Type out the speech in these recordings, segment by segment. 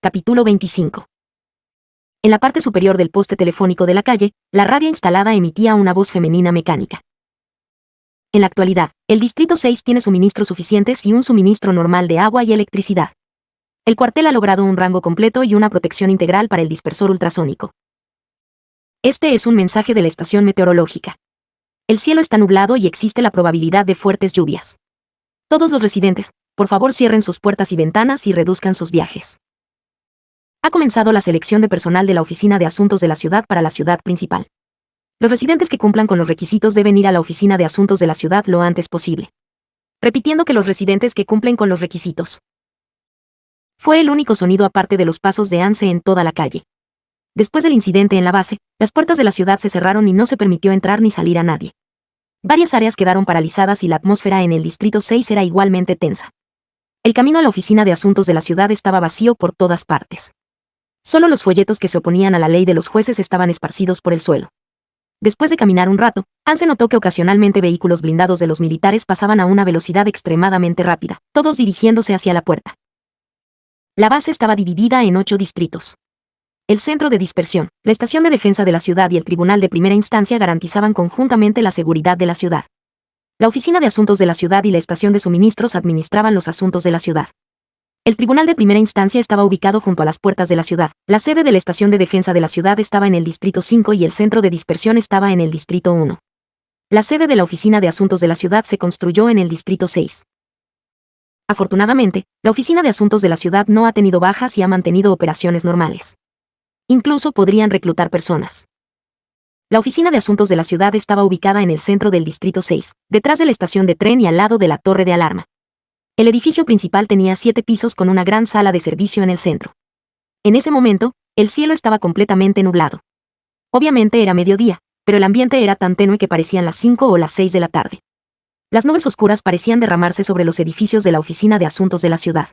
Capítulo 25. En la parte superior del poste telefónico de la calle, la radio instalada emitía una voz femenina mecánica. En la actualidad, el Distrito 6 tiene suministros suficientes y un suministro normal de agua y electricidad. El cuartel ha logrado un rango completo y una protección integral para el dispersor ultrasónico. Este es un mensaje de la estación meteorológica. El cielo está nublado y existe la probabilidad de fuertes lluvias. Todos los residentes, por favor cierren sus puertas y ventanas y reduzcan sus viajes. Ha comenzado la selección de personal de la Oficina de Asuntos de la Ciudad para la ciudad principal. Los residentes que cumplan con los requisitos deben ir a la Oficina de Asuntos de la Ciudad lo antes posible. Repitiendo que los residentes que cumplen con los requisitos. Fue el único sonido aparte de los pasos de Anse en toda la calle. Después del incidente en la base, las puertas de la ciudad se cerraron y no se permitió entrar ni salir a nadie. Varias áreas quedaron paralizadas y la atmósfera en el Distrito 6 era igualmente tensa. El camino a la Oficina de Asuntos de la Ciudad estaba vacío por todas partes. Solo los folletos que se oponían a la ley de los jueces estaban esparcidos por el suelo. Después de caminar un rato, Anse notó que ocasionalmente vehículos blindados de los militares pasaban a una velocidad extremadamente rápida, todos dirigiéndose hacia la puerta. La base estaba dividida en 8 distritos. El centro de dispersión, la estación de defensa de la ciudad y el tribunal de primera instancia garantizaban conjuntamente la seguridad de la ciudad. La oficina de asuntos de la ciudad y la estación de suministros administraban los asuntos de la ciudad. El tribunal de primera instancia estaba ubicado junto a las puertas de la ciudad. La sede de la estación de defensa de la ciudad estaba en el distrito 5 y el centro de dispersión estaba en el distrito 1. La sede de la oficina de asuntos de la ciudad se construyó en el distrito 6. Afortunadamente, la oficina de asuntos de la ciudad no ha tenido bajas y ha mantenido operaciones normales. Incluso podrían reclutar personas. La oficina de asuntos de la ciudad estaba ubicada en el centro del distrito 6, detrás de la estación de tren y al lado de la torre de alarma. El edificio principal tenía 7 pisos con una gran sala de servicio en el centro. En ese momento, el cielo estaba completamente nublado. Obviamente era mediodía, pero el ambiente era tan tenue que parecían las 5 o las 6 de la tarde. Las nubes oscuras parecían derramarse sobre los edificios de la oficina de asuntos de la ciudad.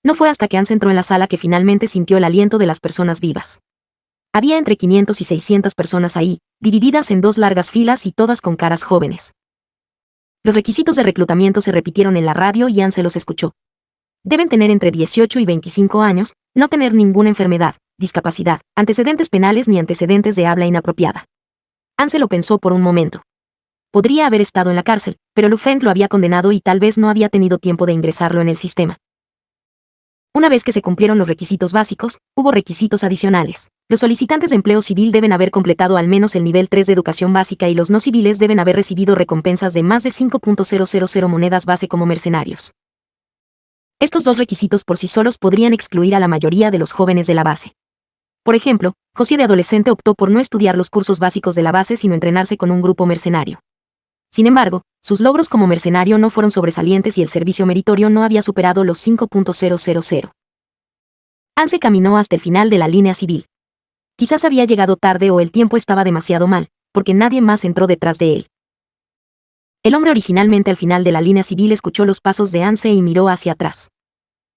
No fue hasta que Anse entró en la sala que finalmente sintió el aliento de las personas vivas. Había entre 500 y 600 personas ahí, divididas en 2 largas filas y todas con caras jóvenes. Los requisitos de reclutamiento se repitieron en la radio y Anse los escuchó. Deben tener entre 18 y 25 años, no tener ninguna enfermedad, discapacidad, antecedentes penales ni antecedentes de habla inapropiada. Anse lo pensó por un momento. Podría haber estado en la cárcel, pero Lufeng lo había condenado y tal vez no había tenido tiempo de ingresarlo en el sistema. Una vez que se cumplieron los requisitos básicos, hubo requisitos adicionales. Los solicitantes de empleo civil deben haber completado al menos el nivel 3 de educación básica y los no civiles deben haber recibido recompensas de más de 5.000 monedas base como mercenarios. Estos 2 requisitos por sí solos podrían excluir a la mayoría de los jóvenes de la base. Por ejemplo, José de adolescente optó por no estudiar los cursos básicos de la base sino entrenarse con un grupo mercenario. Sin embargo, sus logros como mercenario no fueron sobresalientes y el servicio meritorio no había superado los 5.000. Anse caminó hasta el final de la línea civil. Quizás había llegado tarde o el tiempo estaba demasiado mal, porque nadie más entró detrás de él. El hombre originalmente al final de la línea civil escuchó los pasos de Anse y miró hacia atrás.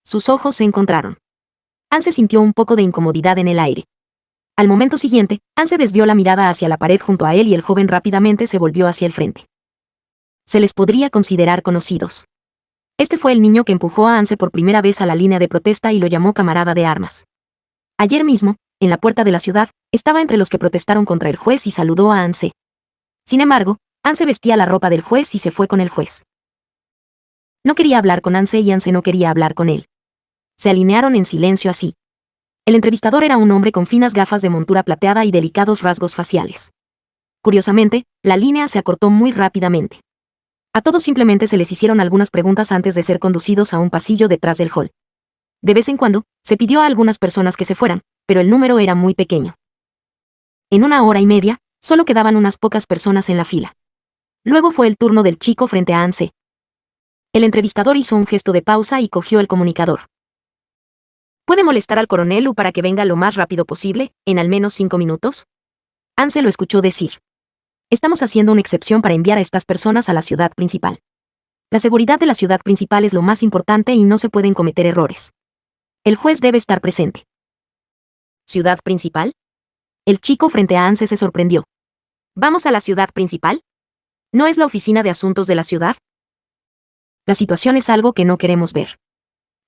Sus ojos se encontraron. Anse sintió un poco de incomodidad en el aire. Al momento siguiente, Anse desvió la mirada hacia la pared junto a él y el joven rápidamente se volvió hacia el frente. Se les podría considerar conocidos. Este fue el niño que empujó a Anse por primera vez a la línea de protesta y lo llamó camarada de armas. Ayer mismo, en la puerta de la ciudad, estaba entre los que protestaron contra el juez y saludó a Anse. Sin embargo, Anse vestía la ropa del juez y se fue con el juez. No quería hablar con Anse y Anse no quería hablar con él. Se alinearon en silencio así. El entrevistador era un hombre con finas gafas de montura plateada y delicados rasgos faciales. Curiosamente, la línea se acortó muy rápidamente. A todos simplemente se les hicieron algunas preguntas antes de ser conducidos a un pasillo detrás del hall. De vez en cuando, se pidió a algunas personas que se fueran, pero el número era muy pequeño. En 1 hora y media, solo quedaban unas pocas personas en la fila. Luego fue el turno del chico frente a Anse. El entrevistador hizo un gesto de pausa y cogió el comunicador. ¿Puede molestar al coronel U para que venga lo más rápido posible, en al menos 5 minutos? Anse lo escuchó decir. Estamos haciendo una excepción para enviar a estas personas a la ciudad principal. La seguridad de la ciudad principal es lo más importante y no se pueden cometer errores. El juez debe estar presente. ¿Ciudad principal? El chico frente a Anse se sorprendió. ¿Vamos a la ciudad principal? ¿No es la oficina de asuntos de la ciudad? La situación es algo que no queremos ver.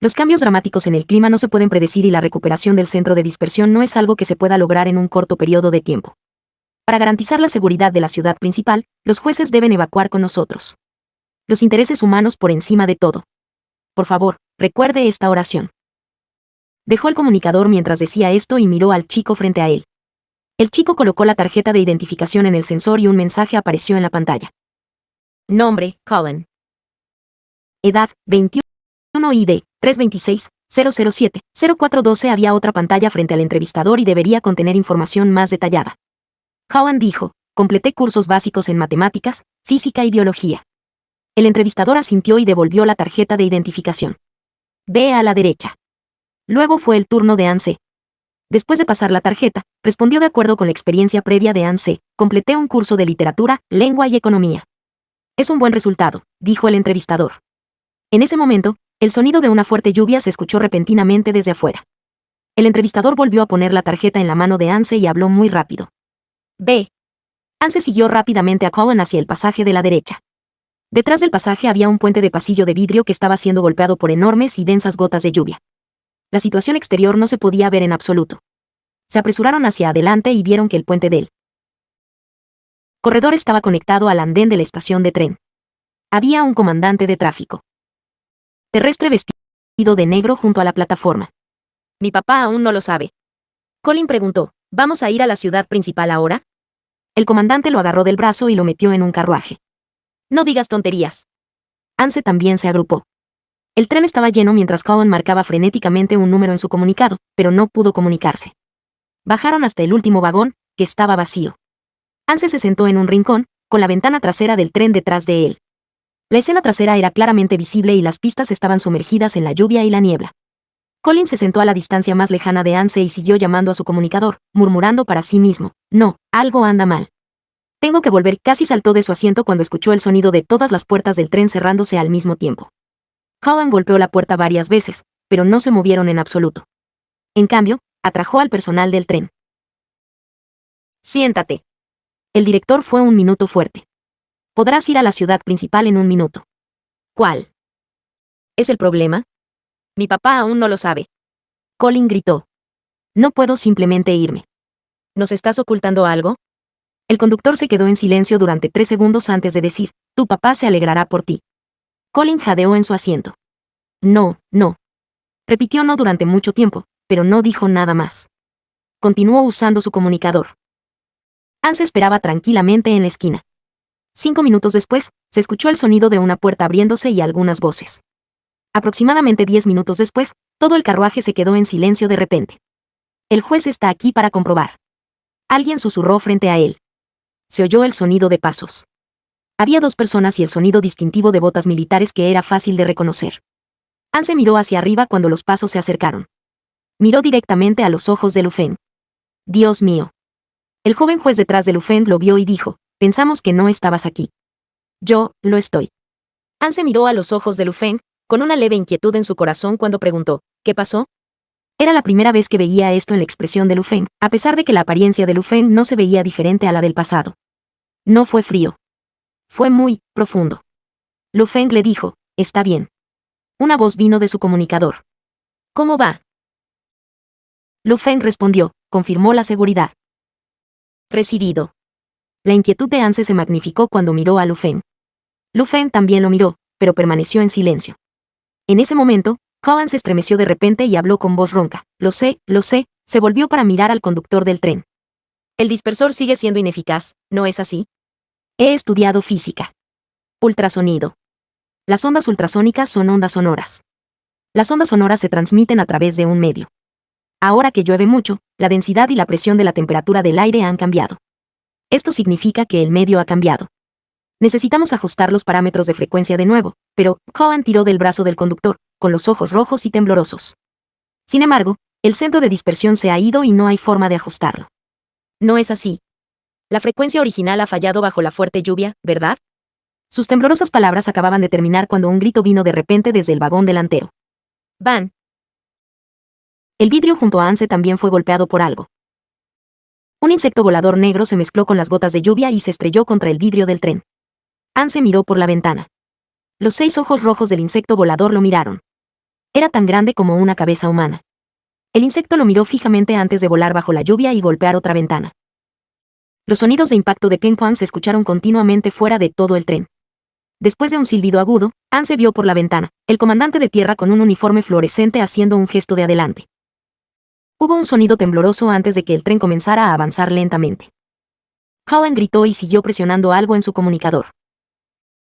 Los cambios dramáticos en el clima no se pueden predecir y la recuperación del centro de dispersión no es algo que se pueda lograr en un corto periodo de tiempo. Para garantizar la seguridad de la ciudad principal, los jueces deben evacuar con nosotros. Los intereses humanos por encima de todo. Por favor, recuerde esta oración. Dejó el comunicador mientras decía esto y miró al chico frente a él. El chico colocó la tarjeta de identificación en el sensor y un mensaje apareció en la pantalla. Nombre, Colin. Edad, 21. ID, 326-007-0412. Había otra pantalla frente al entrevistador y debería contener información más detallada. Colin dijo, completé cursos básicos en matemáticas, física y biología. El entrevistador asintió y devolvió la tarjeta de identificación. Ve a la derecha. Luego fue el turno de Anse. Después de pasar la tarjeta, respondió de acuerdo con la experiencia previa de Anse, completé un curso de literatura, lengua y economía. Es un buen resultado, dijo el entrevistador. En ese momento, el sonido de una fuerte lluvia se escuchó repentinamente desde afuera. El entrevistador volvió a poner la tarjeta en la mano de Anse y habló muy rápido. Ve. Anse siguió rápidamente a Colin hacia el pasaje de la derecha. Detrás del pasaje había un puente de pasillo de vidrio que estaba siendo golpeado por enormes y densas gotas de lluvia. La situación exterior no se podía ver en absoluto. Se apresuraron hacia adelante y vieron que el puente del corredor estaba conectado al andén de la estación de tren. Había un comandante de tráfico terrestre vestido de negro junto a la plataforma. Mi papá aún no lo sabe. Colin preguntó, ¿vamos a ir a la ciudad principal ahora? El comandante lo agarró del brazo y lo metió en un carruaje. No digas tonterías. Anse también se agrupó. El tren estaba lleno mientras Colin marcaba frenéticamente un número en su comunicado, pero no pudo comunicarse. Bajaron hasta el último vagón, que estaba vacío. Anse se sentó en un rincón, con la ventana trasera del tren detrás de él. La escena trasera era claramente visible y las pistas estaban sumergidas en la lluvia y la niebla. Colin se sentó a la distancia más lejana de Anse y siguió llamando a su comunicador, murmurando para sí mismo, no, algo anda mal. Tengo que volver. Casi saltó de su asiento cuando escuchó el sonido de todas las puertas del tren cerrándose al mismo tiempo. Colin golpeó la puerta varias veces, pero no se movieron en absoluto. En cambio, atrajo al personal del tren. Siéntate. El director fue un minuto fuerte. Podrás ir a la ciudad principal en un minuto. ¿Cuál es el problema? Mi papá aún no lo sabe. Colin gritó. No puedo simplemente irme. ¿Nos estás ocultando algo? El conductor se quedó en silencio durante 3 segundos antes de decir, tu papá se alegrará por ti. Colin jadeó en su asiento. No, no. Repitió no durante mucho tiempo, pero no dijo nada más. Continuó usando su comunicador. Anse esperaba tranquilamente en la esquina. 5 minutos después, se escuchó el sonido de una puerta abriéndose y algunas voces. Aproximadamente 10 minutos después, todo el carruaje se quedó en silencio de repente. El juez está aquí para comprobar. Alguien susurró frente a él. Se oyó el sonido de pasos. Había 2 personas y el sonido distintivo de botas militares que era fácil de reconocer. Anse miró hacia arriba cuando los pasos se acercaron. Miró directamente a los ojos de Lufeng. Dios mío. El joven juez detrás de Lufeng lo vio y dijo, pensamos que no estabas aquí. Yo, lo estoy. Anse miró a los ojos de Lufeng, con una leve inquietud en su corazón cuando preguntó, ¿qué pasó? Era la primera vez que veía esto en la expresión de Lufeng, a pesar de que la apariencia de Lufeng no se veía diferente a la del pasado. No fue frío. Fue muy profundo. Lufeng le dijo, está bien. Una voz vino de su comunicador. ¿Cómo va? Lufeng respondió, confirmó la seguridad. Recibido. La inquietud de Anse se magnificó cuando miró a Lufeng. Lufeng también lo miró, pero permaneció en silencio. En ese momento, Colin se estremeció de repente y habló con voz ronca. Lo sé, se volvió para mirar al conductor del tren. El dispersor sigue siendo ineficaz, ¿no es así? He estudiado física. Ultrasonido. Las ondas ultrasónicas son ondas sonoras. Las ondas sonoras se transmiten a través de un medio. Ahora que llueve mucho, la densidad y la presión de la temperatura del aire han cambiado. Esto significa que el medio ha cambiado. Necesitamos ajustar los parámetros de frecuencia de nuevo, pero Colin tiró del brazo del conductor, con los ojos rojos y temblorosos. Sin embargo, el centro de dispersión se ha ido y no hay forma de ajustarlo. No es así. La frecuencia original ha fallado bajo la fuerte lluvia, ¿verdad? Sus temblorosas palabras acababan de terminar cuando un grito vino de repente desde el vagón delantero. ¡Van! El vidrio junto a Anse también fue golpeado por algo. Un insecto volador negro se mezcló con las gotas de lluvia y se estrelló contra el vidrio del tren. Anse miró por la ventana. Los 6 ojos rojos del insecto volador lo miraron. Era tan grande como una cabeza humana. El insecto lo miró fijamente antes de volar bajo la lluvia y golpear otra ventana. Los sonidos de impacto de Ken Kwang se escucharon continuamente fuera de todo el tren. Después de un silbido agudo, Ann se vio por la ventana, el comandante de tierra con un uniforme fluorescente haciendo un gesto de adelante. Hubo un sonido tembloroso antes de que el tren comenzara a avanzar lentamente. Cowan gritó y siguió presionando algo en su comunicador.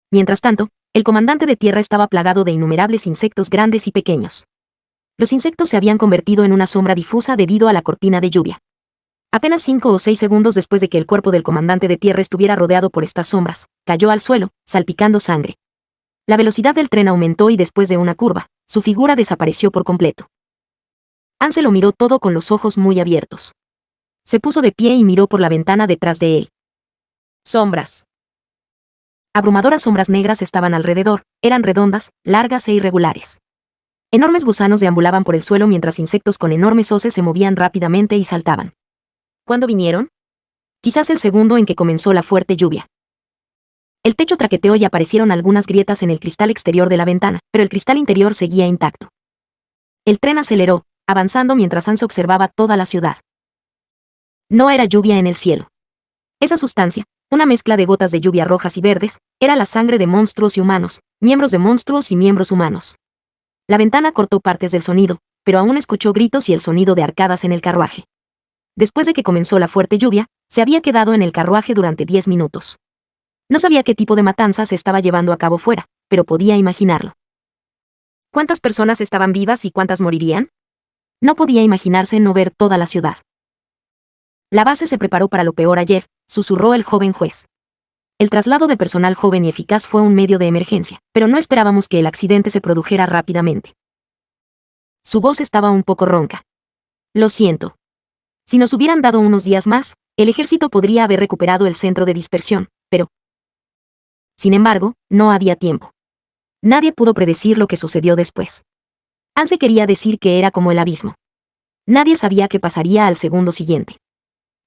Mientras tanto, el comandante de tierra estaba plagado de innumerables insectos grandes y pequeños. Los insectos se habían convertido en una sombra difusa debido a la cortina de lluvia. Apenas 5 o 6 segundos después de que el cuerpo del comandante de tierra estuviera rodeado por estas sombras, cayó al suelo, salpicando sangre. La velocidad del tren aumentó y después de una curva, su figura desapareció por completo. Ann se lo miró todo con los ojos muy abiertos. Se puso de pie y miró por la ventana detrás de él. Sombras. Abrumadoras sombras negras estaban alrededor, eran redondas, largas e irregulares. Enormes gusanos deambulaban por el suelo mientras insectos con enormes hoces se movían rápidamente y saltaban. ¿Cuándo vinieron? Quizás el segundo en que comenzó la fuerte lluvia. El techo traqueteó y aparecieron algunas grietas en el cristal exterior de la ventana, pero el cristal interior seguía intacto. El tren aceleró, avanzando mientras Ann observaba toda la ciudad. No era lluvia en el cielo. Esa sustancia, una mezcla de gotas de lluvia rojas y verdes, era la sangre de monstruos y humanos, miembros de monstruos y miembros humanos. La ventana cortó partes del sonido, pero aún escuchó gritos y el sonido de arcadas en el carruaje. Después de que comenzó la fuerte lluvia, se había quedado en el carruaje durante 10 minutos. No sabía qué tipo de matanza se estaba llevando a cabo fuera, pero podía imaginarlo. ¿Cuántas personas estaban vivas y cuántas morirían? No podía imaginarse no ver toda la ciudad. La base se preparó para lo peor ayer, susurró el joven juez. El traslado de personal joven y eficaz fue un medio de emergencia, pero no esperábamos que el accidente se produjera rápidamente. Su voz estaba un poco ronca. Lo siento. Si nos hubieran dado unos días más, el ejército podría haber recuperado el centro de dispersión, pero... Sin embargo, no había tiempo. Nadie pudo predecir lo que sucedió después. Ann se quería decir que era como el abismo. Nadie sabía qué pasaría al segundo siguiente.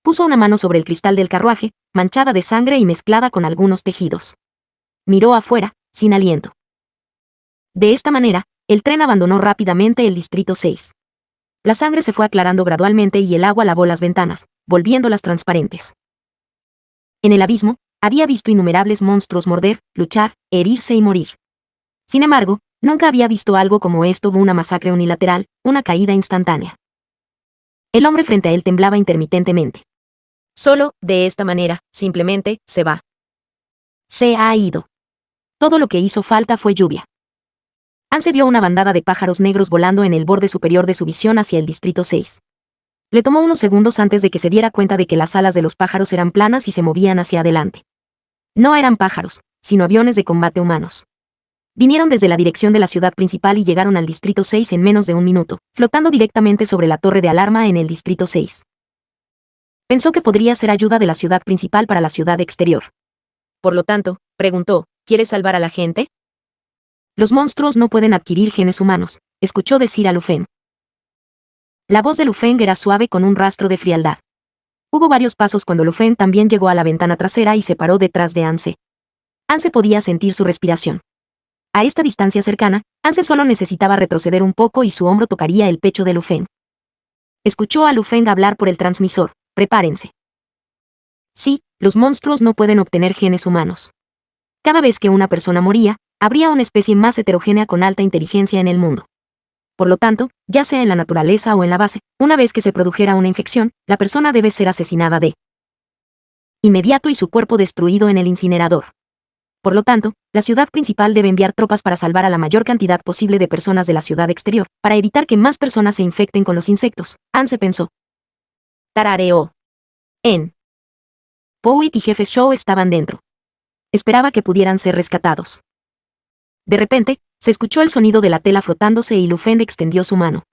Puso una mano sobre el cristal del carruaje, manchada de sangre y mezclada con algunos tejidos. Miró afuera, sin aliento. De esta manera, el tren abandonó rápidamente el Distrito 6. La sangre se fue aclarando gradualmente y el agua lavó las ventanas, volviéndolas transparentes. En el abismo, había visto innumerables monstruos morder, luchar, herirse y morir. Sin embargo, nunca había visto algo como esto: una masacre unilateral, una caída instantánea. El hombre frente a él temblaba intermitentemente. Solo, de esta manera, simplemente, se va. Se ha ido. Todo lo que hizo falta fue lluvia. Ann se vio una bandada de pájaros negros volando en el borde superior de su visión hacia el Distrito 6. Le tomó unos segundos antes de que se diera cuenta de que las alas de los pájaros eran planas y se movían hacia adelante. No eran pájaros, sino aviones de combate humanos. Vinieron desde la dirección de la ciudad principal y llegaron al Distrito 6 en menos de un minuto, flotando directamente sobre la torre de alarma en el Distrito 6. Pensó que podría ser ayuda de la ciudad principal para la ciudad exterior. Por lo tanto, preguntó, ¿quieres salvar a la gente? Los monstruos no pueden adquirir genes humanos, escuchó decir a Lu Feng. La voz de Lu Feng era suave con un rastro de frialdad. Hubo varios pasos cuando Lu Feng también llegó a la ventana trasera y se paró detrás de Ann. Ann podía sentir su respiración. A esta distancia cercana, Ann solo necesitaba retroceder un poco y su hombro tocaría el pecho de Lu Feng. Escuchó a Lu Feng hablar por el transmisor. Prepárense. Sí, los monstruos no pueden obtener genes humanos. Cada vez que una persona moría, habría una especie más heterogénea con alta inteligencia en el mundo. Por lo tanto, ya sea en la naturaleza o en la base, una vez que se produjera una infección, la persona debe ser asesinada de inmediato y su cuerpo destruido en el incinerador. Por lo tanto, la ciudad principal debe enviar tropas para salvar a la mayor cantidad posible de personas de la ciudad exterior, para evitar que más personas se infecten con los insectos, Ann pensó. Tarareó. Powit y Jefe Shaw estaban dentro. Esperaba que pudieran ser rescatados. De repente, se escuchó el sonido de la tela frotándose y Lu Feng extendió su mano.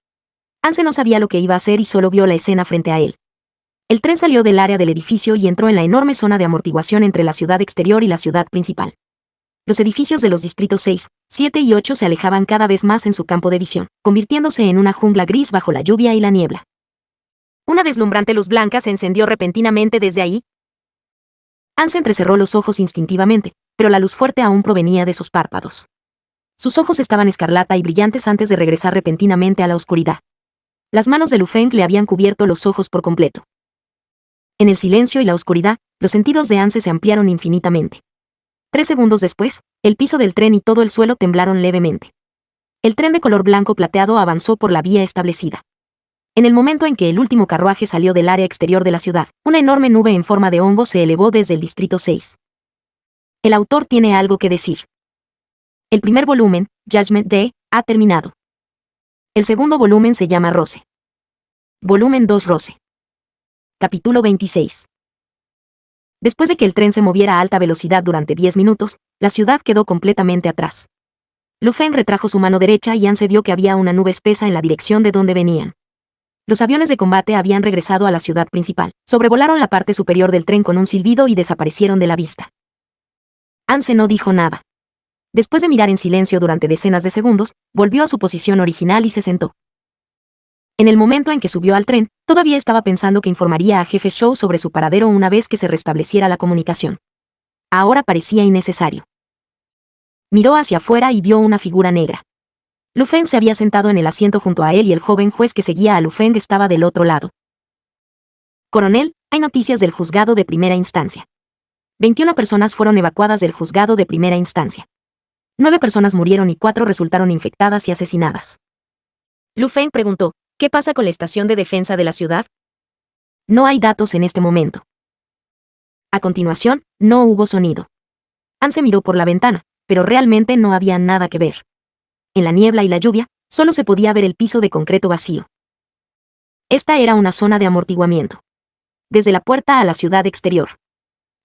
Ann no sabía lo que iba a hacer y solo vio la escena frente a él. El tren salió del área del edificio y entró en la enorme zona de amortiguación entre la ciudad exterior y la ciudad principal. Los edificios de los distritos 6, 7 y 8 se alejaban cada vez más en su campo de visión, convirtiéndose en una jungla gris bajo la lluvia y la niebla. Una deslumbrante luz blanca se encendió repentinamente desde ahí. Ann entrecerró los ojos instintivamente, pero la luz fuerte aún provenía de sus párpados. Sus ojos estaban escarlata y brillantes antes de regresar repentinamente a la oscuridad. Las manos de Lu Feng le habían cubierto los ojos por completo. En el silencio y la oscuridad, los sentidos de Anse se ampliaron infinitamente. 3 segundos después, el piso del tren y todo el suelo temblaron levemente. El tren de color blanco plateado avanzó por la vía establecida. En el momento en que el último carruaje salió del área exterior de la ciudad, una enorme nube en forma de hongo se elevó desde el Distrito 6. El autor tiene algo que decir. El primer volumen, Judgment Day, ha terminado. El segundo volumen se llama Rose. Volumen 2 Rose. Capítulo 26. Después de que el tren se moviera a alta velocidad durante 10 minutos, la ciudad quedó completamente atrás. Lu Feng retrajo su mano derecha y Anse vio que había una nube espesa en la dirección de donde venían. Los aviones de combate habían regresado a la ciudad principal, sobrevolaron la parte superior del tren con un silbido y desaparecieron de la vista. Anse no dijo nada. Después de mirar en silencio durante decenas de segundos, volvió a su posición original y se sentó. En el momento en que subió al tren, todavía estaba pensando que informaría a Jefe Shou sobre su paradero una vez que se restableciera la comunicación. Ahora parecía innecesario. Miró hacia afuera y vio una figura negra. Lu Feng se había sentado en el asiento junto a él y el joven juez que seguía a Lu Feng estaba del otro lado. Coronel, hay noticias del juzgado de primera instancia. 21 personas fueron evacuadas del juzgado de primera instancia. 9 personas murieron y 4 resultaron infectadas y asesinadas. Lu Feng preguntó, ¿qué pasa con la estación de defensa de la ciudad? No hay datos en este momento. A continuación, no hubo sonido. Anse miró por la ventana, pero realmente no había nada que ver. En la niebla y la lluvia, solo se podía ver el piso de concreto vacío. Esta era una zona de amortiguamiento. Desde la puerta a la ciudad exterior.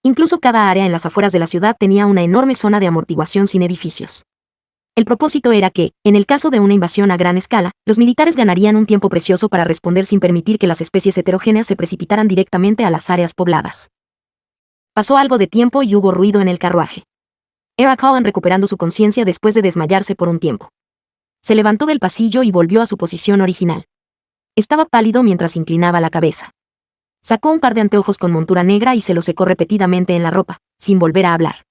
Incluso cada área en las afueras de la ciudad tenía una enorme zona de amortiguación sin edificios. El propósito era que, en el caso de una invasión a gran escala, los militares ganarían un tiempo precioso para responder sin permitir que las especies heterogéneas se precipitaran directamente a las áreas pobladas. Pasó algo de tiempo y hubo ruido en el carruaje. Era Cohen recuperando su conciencia después de desmayarse por un tiempo. Se levantó del pasillo y volvió a su posición original. Estaba pálido mientras inclinaba la cabeza. Sacó un par de anteojos con montura negra y se los secó repetidamente en la ropa, sin volver a hablar.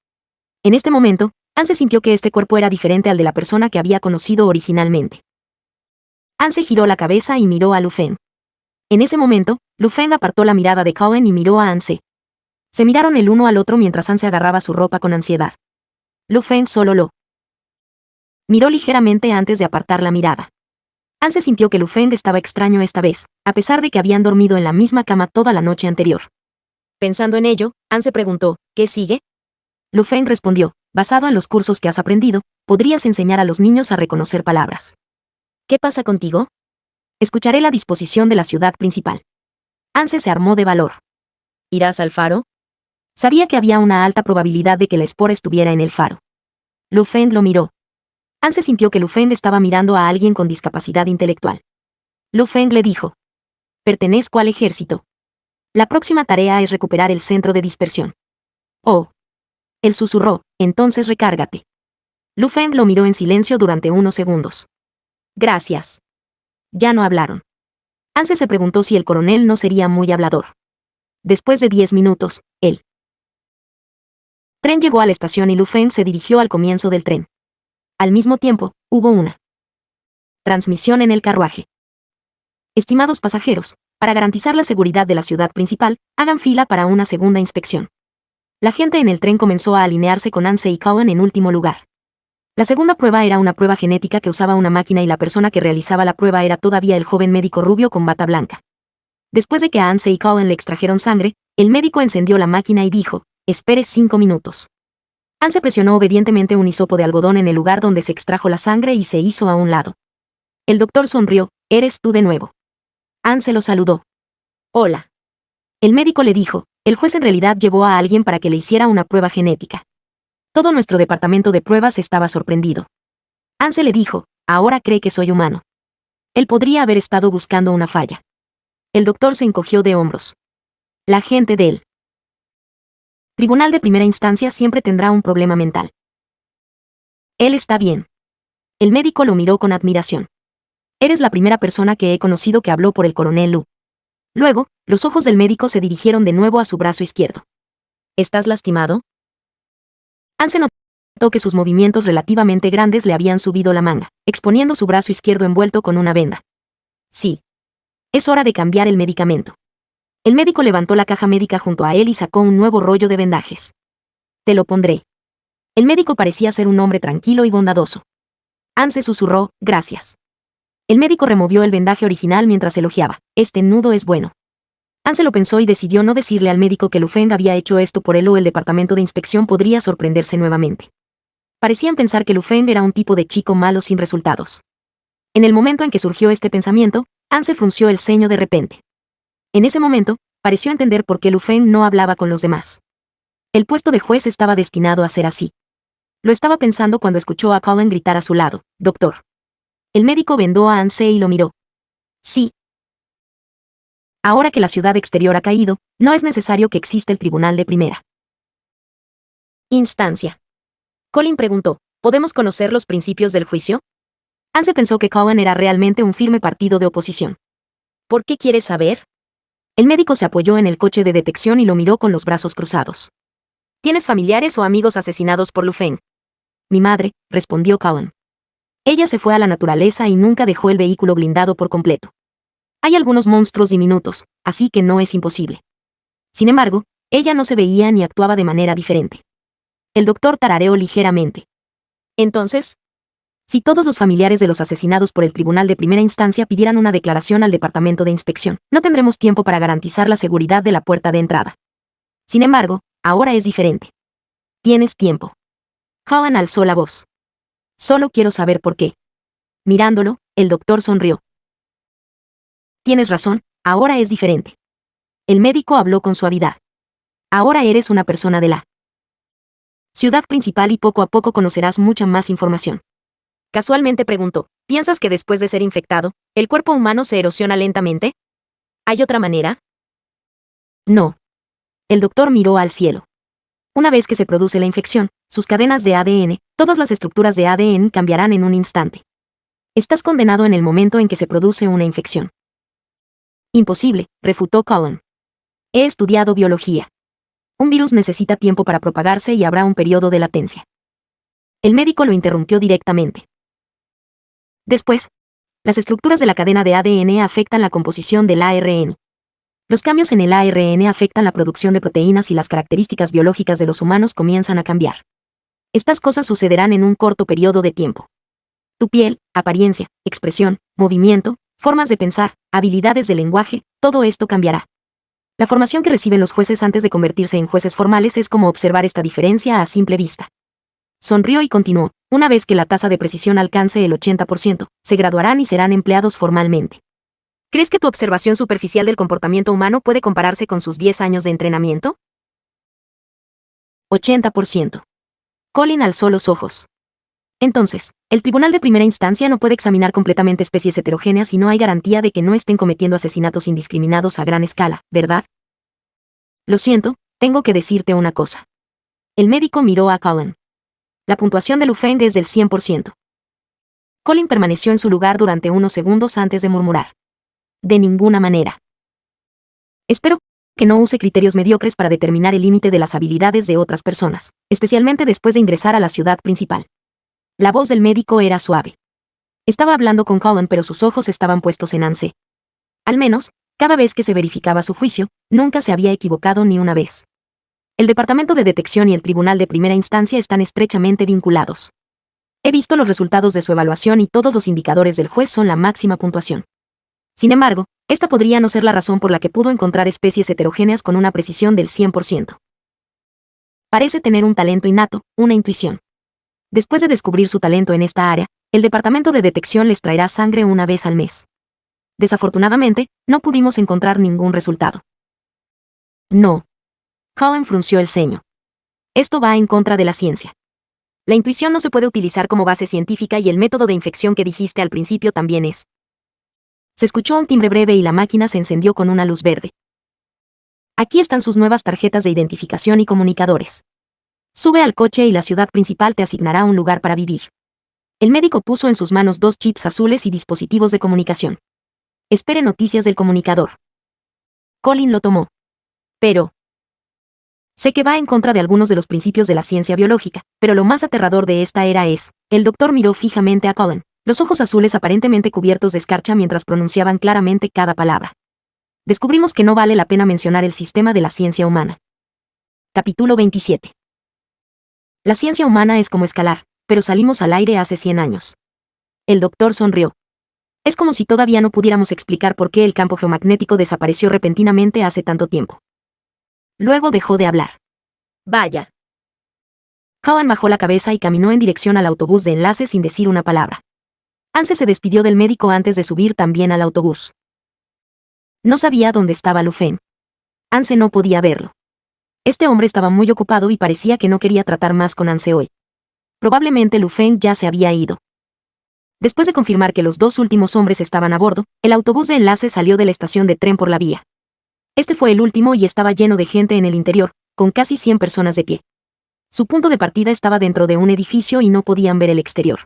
En este momento, Anse sintió que este cuerpo era diferente al de la persona que había conocido originalmente. Anse giró la cabeza y miró a Lu Feng. En ese momento, Lu Feng apartó la mirada de Cohen y miró a Anse. Se miraron el uno al otro mientras Anse agarraba su ropa con ansiedad. Lu Feng solo lo miró ligeramente antes de apartar la mirada. Anse sintió que Lu Feng estaba extraño esta vez, a pesar de que habían dormido en la misma cama toda la noche anterior. Pensando en ello, Anse preguntó, ¿qué sigue? Lu Feng respondió, basado en los cursos que has aprendido, podrías enseñar a los niños a reconocer palabras. ¿Qué pasa contigo? Escucharé la disposición de la ciudad principal. Anse se armó de valor. ¿Irás al faro? Sabía que había una alta probabilidad de que la espora estuviera en el faro. Lu Feng lo miró. Anse sintió que Lu Feng estaba mirando a alguien con discapacidad intelectual. Lu Feng le dijo. Pertenezco al ejército. La próxima tarea es recuperar el centro de dispersión. Oh. Él susurró, entonces recárgate. Lu Feng lo miró en silencio durante unos segundos. Gracias. Ya no hablaron. Anse se preguntó si el coronel no sería muy hablador. Después de 10 minutos, el tren llegó a la estación y Lu Feng se dirigió al comienzo del tren. Al mismo tiempo, hubo una transmisión en el carruaje. Estimados pasajeros, para garantizar la seguridad de la ciudad principal, hagan fila para una segunda inspección. La gente en el tren comenzó a alinearse con Anse y Cohen en último lugar. La segunda prueba era una prueba genética que usaba una máquina y la persona que realizaba la prueba era todavía el joven médico rubio con bata blanca. Después de que a Anse y Cohen le extrajeron sangre, el médico encendió la máquina y dijo, espere 5 minutos. Anse presionó obedientemente un hisopo de algodón en el lugar donde se extrajo la sangre y se hizo a un lado. El doctor sonrió, ¿eres tú de nuevo? Anse lo saludó. Hola. El médico le dijo, el juez en realidad llevó a alguien para que le hiciera una prueba genética. Todo nuestro departamento de pruebas estaba sorprendido. Anse le dijo, ahora cree que soy humano. Él podría haber estado buscando una falla. El doctor se encogió de hombros. La gente del tribunal de primera instancia siempre tendrá un problema mental. Él está bien. El médico lo miró con admiración. Eres la primera persona que he conocido que habló por el coronel Lu. Luego, los ojos del médico se dirigieron de nuevo a su brazo izquierdo. ¿Estás lastimado? Anse notó notó que sus movimientos relativamente grandes le habían subido la manga, exponiendo su brazo izquierdo envuelto con una venda. Sí. Es hora de cambiar el medicamento. El médico levantó la caja médica junto a él y sacó un nuevo rollo de vendajes. Te lo pondré. El médico parecía ser un hombre tranquilo y bondadoso. Anse susurró, gracias. El médico removió el vendaje original mientras elogiaba. Este nudo es bueno. Anse lo pensó y decidió no decirle al médico que Lu Feng había hecho esto por él o el departamento de inspección podría sorprenderse nuevamente. Parecían pensar que Lu Feng era un tipo de chico malo sin resultados. En el momento en que surgió este pensamiento, Anse frunció el ceño de repente. En ese momento, pareció entender por qué Lu Feng no hablaba con los demás. El puesto de juez estaba destinado a ser así. Lo estaba pensando cuando escuchó a Colin gritar a su lado, «Doctor». El médico vendó a Anse y lo miró. Sí. Ahora que la ciudad exterior ha caído, no es necesario que exista el tribunal de primera instancia. Colin preguntó, ¿podemos conocer los principios del juicio? Anse pensó que Colin era realmente un firme partido de oposición. ¿Por qué quieres saber? El médico se apoyó en el coche de detección y lo miró con los brazos cruzados. ¿Tienes familiares o amigos asesinados por Lu Feng? Mi madre, respondió Colin. Ella se fue a la naturaleza y nunca dejó el vehículo blindado por completo. Hay algunos monstruos diminutos, así que no es imposible. Sin embargo, ella no se veía ni actuaba de manera diferente. El doctor tarareó ligeramente. Entonces, si todos los familiares de los asesinados por el tribunal de primera instancia pidieran una declaración al departamento de inspección, no tendremos tiempo para garantizar la seguridad de la puerta de entrada. Sin embargo, ahora es diferente. Tienes tiempo. Colin alzó la voz. Solo quiero saber por qué. Mirándolo, el doctor sonrió. Tienes razón, ahora es diferente. El médico habló con suavidad. Ahora eres una persona de la ciudad principal y poco a poco conocerás mucha más información. Casualmente preguntó, ¿piensas que después de ser infectado, el cuerpo humano se erosiona lentamente? ¿Hay otra manera? No. El doctor miró al cielo. Una vez que se produce la infección, sus cadenas de ADN, todas las estructuras de ADN cambiarán en un instante. Estás condenado en el momento en que se produce una infección. Imposible, refutó Colin. He estudiado biología. Un virus necesita tiempo para propagarse y habrá un periodo de latencia. El médico lo interrumpió directamente. Después, las estructuras de la cadena de ADN afectan la composición del ARN. Los cambios en el ARN afectan la producción de proteínas y las características biológicas de los humanos comienzan a cambiar. Estas cosas sucederán en un corto periodo de tiempo. Tu piel, apariencia, expresión, movimiento, formas de pensar, habilidades de lenguaje, todo esto cambiará. La formación que reciben los jueces antes de convertirse en jueces formales es como observar esta diferencia a simple vista. Sonrió y continuó, una vez que la tasa de precisión alcance el 80%, se graduarán y serán empleados formalmente. ¿Crees que tu observación superficial del comportamiento humano puede compararse con sus 10 años de entrenamiento? 80%. Colin alzó los ojos. Entonces, el tribunal de primera instancia no puede examinar completamente especies heterogéneas y no hay garantía de que no estén cometiendo asesinatos indiscriminados a gran escala, ¿verdad? Lo siento, tengo que decirte una cosa. El médico miró a Colin. La puntuación de Lu Feng es del 100%. Colin permaneció en su lugar durante unos segundos antes de murmurar. De ninguna manera. Espero que no use criterios mediocres para determinar el límite de las habilidades de otras personas, especialmente después de ingresar a la ciudad principal. La voz del médico era suave. Estaba hablando con Colin, pero sus ojos estaban puestos en Anse. Al menos, cada vez que se verificaba su juicio, nunca se había equivocado ni una vez. El departamento de detección y el tribunal de primera instancia están estrechamente vinculados. He visto los resultados de su evaluación y todos los indicadores del juez son la máxima puntuación. Sin embargo, esta podría no ser la razón por la que pudo encontrar especies heterogéneas con una precisión del 100%. Parece tener un talento innato, una intuición. Después de descubrir su talento en esta área, el departamento de detección les traerá sangre una vez al mes. Desafortunadamente, no pudimos encontrar ningún resultado. No. Colin frunció el ceño. Esto va en contra de la ciencia. La intuición no se puede utilizar como base científica y el método de infección que dijiste al principio también es. Se escuchó un timbre breve y la máquina se encendió con una luz verde. Aquí están sus nuevas tarjetas de identificación y comunicadores. Sube al coche y la ciudad principal te asignará un lugar para vivir. El médico puso en sus manos 2 chips azules y dispositivos de comunicación. Espere noticias del comunicador. Colin lo tomó. Pero Sé que va en contra de algunos de los principios de la ciencia biológica, pero lo más aterrador de esta era es, el doctor miró fijamente a Cohen, los ojos azules aparentemente cubiertos de escarcha mientras pronunciaban claramente cada palabra. Descubrimos que no vale la pena mencionar el sistema de la ciencia humana. Capítulo 27. La ciencia humana es como escalar, pero salimos al aire hace 100 años. El doctor sonrió. Es como si todavía no pudiéramos explicar por qué el campo geomagnético desapareció repentinamente hace tanto tiempo. Luego dejó de hablar. Vaya. Cohen bajó la cabeza y caminó en dirección al autobús de enlace sin decir una palabra. Anse se despidió del médico antes de subir también al autobús. No sabía dónde estaba Lu Feng. Anse no podía verlo. Este hombre estaba muy ocupado y parecía que no quería tratar más con Anse hoy. Probablemente Lu Feng ya se había ido. Después de confirmar que los dos últimos hombres estaban a bordo, el autobús de enlace salió de la estación de tren por la vía. Este fue el último y estaba lleno de gente en el interior, con casi 100 personas de pie. Su punto de partida estaba dentro de un edificio y no podían ver el exterior.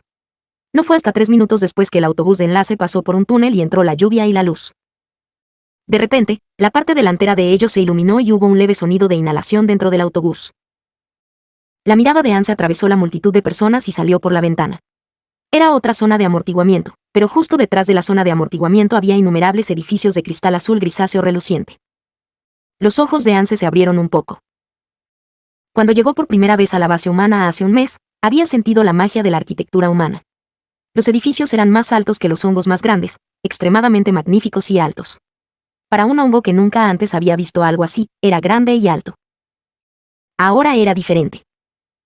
No fue hasta 3 minutos después que el autobús de enlace pasó por un túnel y entró la lluvia y la luz. De repente, la parte delantera de ellos se iluminó y hubo un leve sonido de inhalación dentro del autobús. La mirada de Anse atravesó la multitud de personas y salió por la ventana. Era otra zona de amortiguamiento, pero justo detrás de la zona de amortiguamiento había innumerables edificios de cristal azul grisáceo reluciente. Los ojos de Anse se abrieron un poco. Cuando llegó por primera vez a la base humana hace un mes, había sentido la magia de la arquitectura humana. Los edificios eran más altos que los hongos más grandes, extremadamente magníficos y altos. Para un hongo que nunca antes había visto algo así, era grande y alto. Ahora era diferente.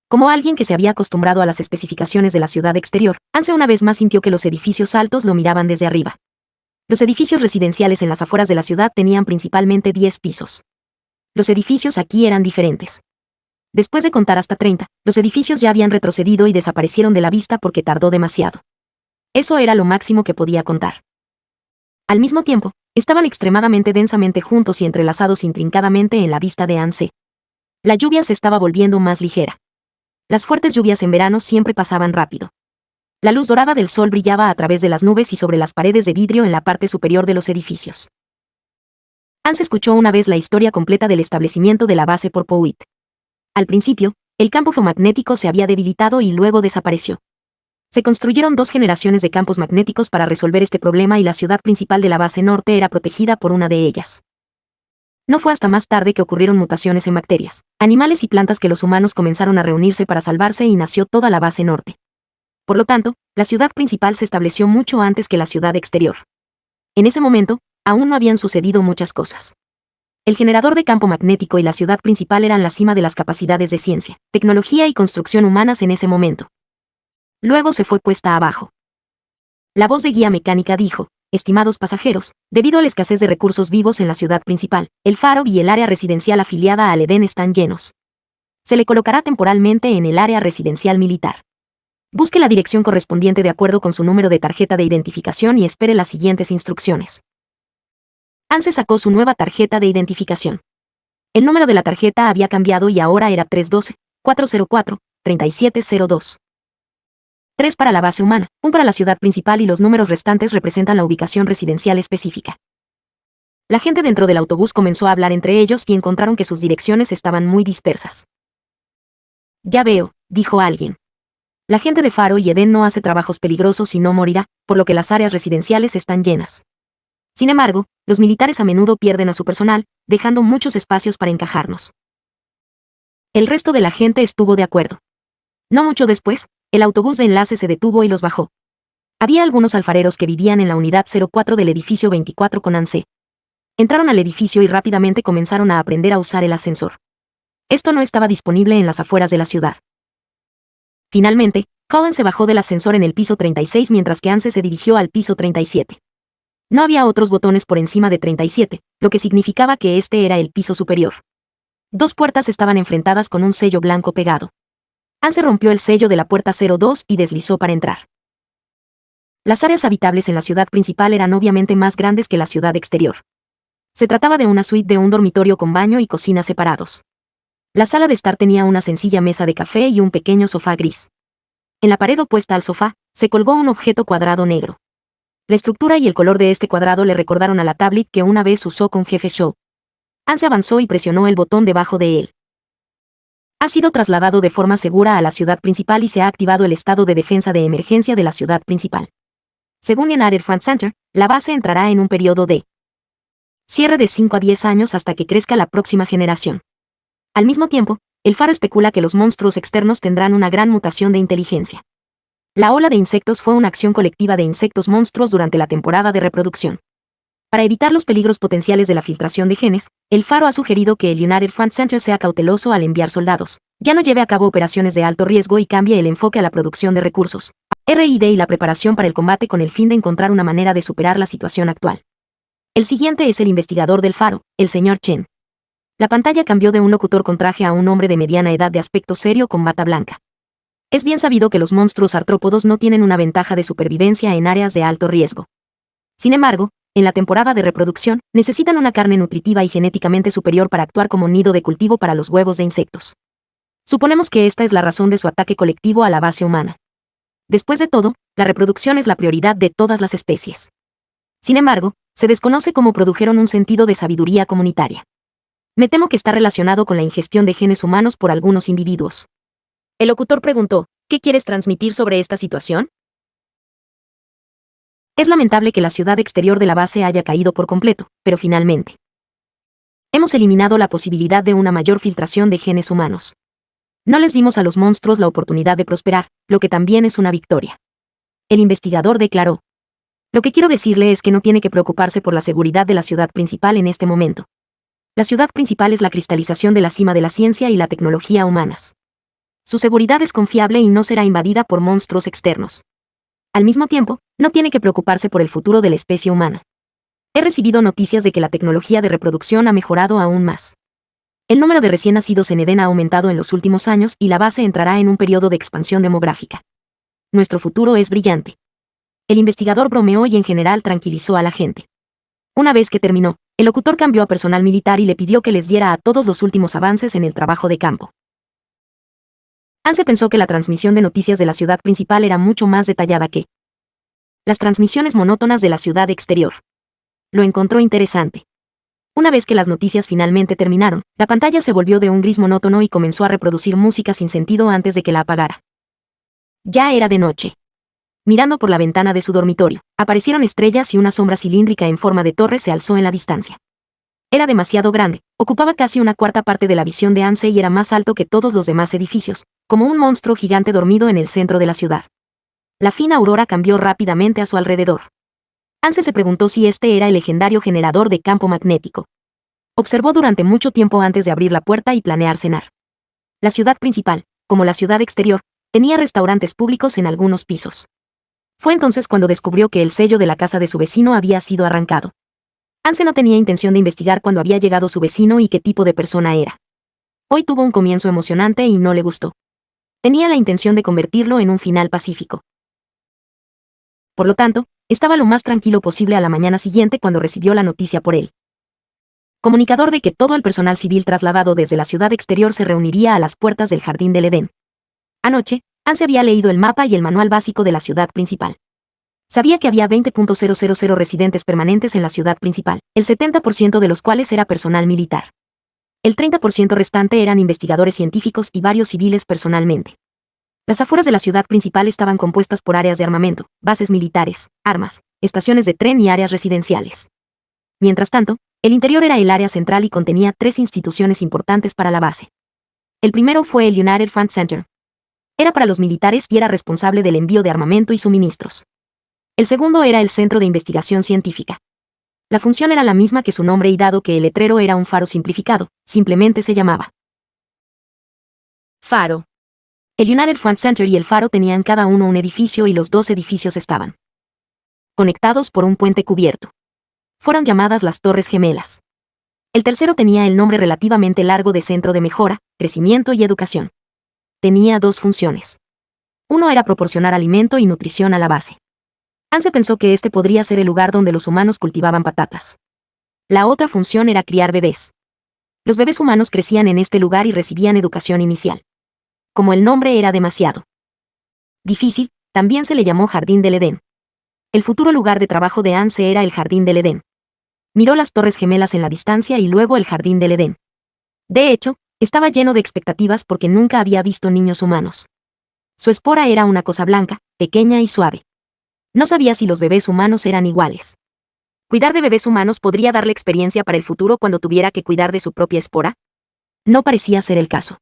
Como alguien que se había acostumbrado a las especificaciones de la ciudad exterior, Anse una vez más sintió que los edificios altos lo miraban desde arriba. Los edificios residenciales en las afueras de la ciudad tenían principalmente 10 pisos. Los edificios aquí eran diferentes. Después de contar hasta 30, los edificios ya habían retrocedido y desaparecieron de la vista porque tardó demasiado. Eso era lo máximo que podía contar. Al mismo tiempo, estaban extremadamente densamente juntos y entrelazados intrincadamente en la vista de Anse. La lluvia se estaba volviendo más ligera. Las fuertes lluvias en verano siempre pasaban rápido. La luz dorada del sol brillaba a través de las nubes y sobre las paredes de vidrio en la parte superior de los edificios. Anse escuchó una vez la historia completa del establecimiento de la base por Powit. Al principio, el campo geomagnético se había debilitado y luego desapareció. Se construyeron 2 generaciones de campos magnéticos para resolver este problema y la ciudad principal de la base norte era protegida por una de ellas. No fue hasta más tarde que ocurrieron mutaciones en bacterias, animales y plantas que los humanos comenzaron a reunirse para salvarse y nació toda la base norte. Por lo tanto, la ciudad principal se estableció mucho antes que la ciudad exterior. En ese momento, aún no habían sucedido muchas cosas. El generador de campo magnético y la ciudad principal eran la cima de las capacidades de ciencia, tecnología y construcción humanas en ese momento. Luego se fue cuesta abajo. La voz de guía mecánica dijo: estimados pasajeros, debido a la escasez de recursos vivos en la ciudad principal, el faro y el área residencial afiliada al Edén están llenos. Se le colocará temporalmente en el área residencial militar. Busque la dirección correspondiente de acuerdo con su número de tarjeta de identificación y espere las siguientes instrucciones. Anse sacó su nueva tarjeta de identificación. El número de la tarjeta había cambiado y ahora era 312-404-3702. 3 para la base humana, 1 para la ciudad principal y los números restantes representan la ubicación residencial específica. La gente dentro del autobús comenzó a hablar entre ellos y encontraron que sus direcciones estaban muy dispersas. Ya veo, dijo alguien. La gente de Faro y Edén no hace trabajos peligrosos y no morirá, por lo que las áreas residenciales están llenas. Sin embargo, los militares a menudo pierden a su personal, dejando muchos espacios para encajarnos. El resto de la gente estuvo de acuerdo. No mucho después, el autobús de enlace se detuvo y los bajó. Había algunos alfareros que vivían en la unidad 04 del edificio 24 con Anse. Entraron al edificio y rápidamente comenzaron a aprender a usar el ascensor. Esto no estaba disponible en las afueras de la ciudad. Finalmente, Cohen se bajó del ascensor en el piso 36 mientras que Anse se dirigió al piso 37. No había otros botones por encima de 37, lo que significaba que este era el piso superior. 2 puertas estaban enfrentadas con un sello blanco pegado. Anse rompió el sello de la puerta 02 y deslizó para entrar. Las áreas habitables en la ciudad principal eran obviamente más grandes que la ciudad exterior. Se trataba de una suite de un dormitorio con baño y cocina separados. La sala de estar tenía una sencilla mesa de café y un pequeño sofá gris. En la pared opuesta al sofá, se colgó un objeto cuadrado negro. La estructura y el color de este cuadrado le recordaron a la tablet que una vez usó con Jefe Shaw. Anse avanzó y presionó el botón debajo de él. Ha sido trasladado de forma segura a la ciudad principal y se ha activado el estado de defensa de emergencia de la ciudad principal. Según United Front Center, la base entrará en un periodo de cierre de 5 a 10 años hasta que crezca la próxima generación. Al mismo tiempo, el faro especula que los monstruos externos tendrán una gran mutación de inteligencia. La ola de insectos fue una acción colectiva de insectos monstruos durante la temporada de reproducción. Para evitar los peligros potenciales de la filtración de genes, el faro ha sugerido que el United Front Center sea cauteloso al enviar soldados, ya no lleve a cabo operaciones de alto riesgo y cambie el enfoque a la producción de recursos, R&D y la preparación para el combate con el fin de encontrar una manera de superar la situación actual. El siguiente es el investigador del faro, el señor Chen. La pantalla cambió de un locutor con traje a un hombre de mediana edad de aspecto serio con bata blanca. Es bien sabido que los monstruos artrópodos no tienen una ventaja de supervivencia en áreas de alto riesgo. Sin embargo, en la temporada de reproducción, necesitan una carne nutritiva y genéticamente superior para actuar como nido de cultivo para los huevos de insectos. Suponemos que esta es la razón de su ataque colectivo a la base humana. Después de todo, la reproducción es la prioridad de todas las especies. Sin embargo, se desconoce cómo produjeron un sentido de sabiduría comunitaria. Me temo que está relacionado con la ingestión de genes humanos por algunos individuos. El locutor preguntó, ¿qué quieres transmitir sobre esta situación? Es lamentable que la ciudad exterior de la base haya caído por completo, pero finalmente hemos eliminado la posibilidad de una mayor filtración de genes humanos. No les dimos a los monstruos la oportunidad de prosperar, lo que también es una victoria. El investigador declaró. Lo que quiero decirle es que no tiene que preocuparse por la seguridad de la ciudad principal en este momento. La ciudad principal es la cristalización de la cima de la ciencia y la tecnología humanas. Su seguridad es confiable y no será invadida por monstruos externos. Al mismo tiempo, no tiene que preocuparse por el futuro de la especie humana. He recibido noticias de que la tecnología de reproducción ha mejorado aún más. El número de recién nacidos en Edén ha aumentado en los últimos años y la base entrará en un periodo de expansión demográfica. Nuestro futuro es brillante. El investigador bromeó y en general tranquilizó a la gente. Una vez que terminó, el locutor cambió a personal militar y le pidió que les diera a todos los últimos avances en el trabajo de campo. Anse pensó que la transmisión de noticias de la ciudad principal era mucho más detallada que las transmisiones monótonas de la ciudad exterior. Lo encontró interesante. Una vez que las noticias finalmente terminaron, la pantalla se volvió de un gris monótono y comenzó a reproducir música sin sentido antes de que la apagara. Ya era de noche. Mirando por la ventana de su dormitorio, aparecieron estrellas y una sombra cilíndrica en forma de torre se alzó en la distancia. Era demasiado grande, ocupaba casi una cuarta parte de la visión de Anse y era más alto que todos los demás edificios, como un monstruo gigante dormido en el centro de la ciudad. La fina aurora cambió rápidamente a su alrededor. Anse se preguntó si este era el legendario generador de campo magnético. Observó durante mucho tiempo antes de abrir la puerta y planear cenar. La ciudad principal, como la ciudad exterior, tenía restaurantes públicos en algunos pisos. Fue entonces cuando descubrió que el sello de la casa de su vecino había sido arrancado. Anse no tenía intención de investigar cuándo había llegado su vecino y qué tipo de persona era. Hoy tuvo un comienzo emocionante y no le gustó. Tenía la intención de convertirlo en un final pacífico. Por lo tanto, estaba lo más tranquilo posible a la mañana siguiente cuando recibió la noticia por él. Comunicador de que todo el personal civil trasladado desde la ciudad exterior se reuniría a las puertas del Jardín del Edén. Anoche, Anse había leído el mapa y el manual básico de la ciudad principal. Sabía que había 20.000 residentes permanentes en la ciudad principal, el 70% de los cuales era personal militar. El 30% restante eran investigadores científicos y varios civiles personalmente. Las afueras de la ciudad principal estaban compuestas por áreas de armamento, bases militares, armas, estaciones de tren y áreas residenciales. Mientras tanto, el interior era el área central y contenía 3 instituciones importantes para la base. El primero fue el United Front Center. Era para los militares y era responsable del envío de armamento y suministros. El segundo era el Centro de Investigación Científica. La función era la misma que su nombre y dado que el letrero era un faro simplificado, simplemente se llamaba faro. El United Front Center y el faro tenían cada uno un edificio y los 2 edificios estaban conectados por un puente cubierto. Fueron llamadas las Torres Gemelas. El tercero tenía el nombre relativamente largo de Centro de Mejora, Crecimiento y Educación. Tenía 2 funciones. Uno era proporcionar alimento y nutrición a la base. Anse pensó que este podría ser el lugar donde los humanos cultivaban patatas. La otra función era criar bebés. Los bebés humanos crecían en este lugar y recibían educación inicial. Como el nombre era demasiado difícil, también se le llamó Jardín del Edén. El futuro lugar de trabajo de Anse era el Jardín del Edén. Miró las Torres Gemelas en la distancia y luego el Jardín del Edén. De hecho, Estaba lleno de expectativas porque nunca había visto niños humanos. Su espora era una cosa blanca, pequeña y suave. No sabía si los bebés humanos eran iguales. ¿Cuidar de bebés humanos podría darle experiencia para el futuro cuando tuviera que cuidar de su propia espora? No parecía ser el caso.